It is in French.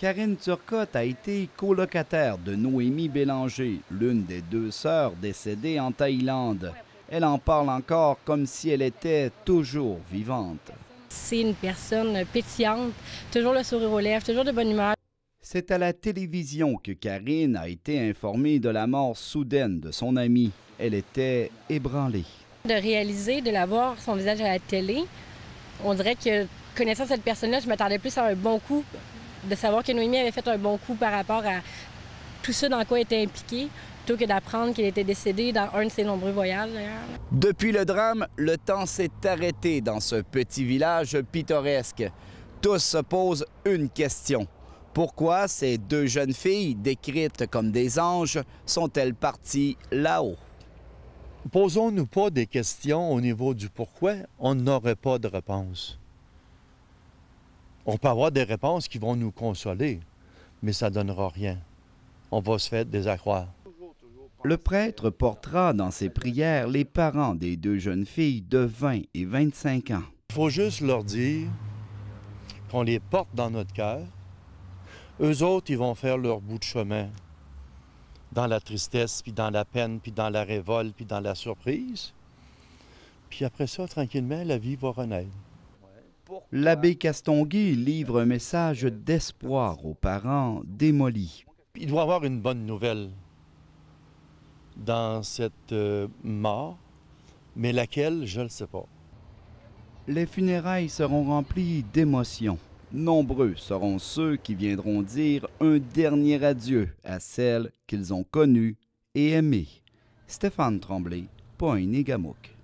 Karine Turcotte a été colocataire de Noémie Bélanger, l'une des deux sœurs décédées en Thaïlande. Elle en parle encore comme si elle était toujours vivante. C'est une personne pétillante, toujours le sourire aux lèvres, toujours de bonne humeur. C'est à la télévision que Karine a été informée de la mort soudaine de son amie. Elle était ébranlée. De réaliser, de la voir son visage à la télé, on dirait que connaissant cette personne-là, je m'attendais plus à un bon coup, de savoir que Noémie avait fait un bon coup par rapport à tout ça dans quoi elle était impliquée, plutôt que d'apprendre qu'elle était décédée dans un de ses nombreux voyages d'ailleurs. Depuis le drame, le temps s'est arrêté dans ce petit village pittoresque. Tous se posent une question. Pourquoi ces deux jeunes filles, décrites comme des anges, sont-elles parties là-haut? Posons-nous pas des questions au niveau du pourquoi, on n'aurait pas de réponse. On peut avoir des réponses qui vont nous consoler, mais ça ne donnera rien. On va se faire désaccroire. Le prêtre portera dans ses prières les parents des deux jeunes filles de 20 et 25 ans. Il faut juste leur dire qu'on les porte dans notre cœur. Eux autres, ils vont faire leur bout de chemin dans la tristesse, puis dans la peine, puis dans la révolte, puis dans la surprise. Puis après ça, tranquillement, la vie va renaître. L'abbé Castonguay livre un message d'espoir aux parents démolis. Il doit y avoir une bonne nouvelle dans cette mort, mais laquelle, je ne le sais pas. Les funérailles seront remplies d'émotions. Nombreux seront ceux qui viendront dire un dernier adieu à celles qu'ils ont connues et aimées. Stéphane Tremblay, Point Négamouk.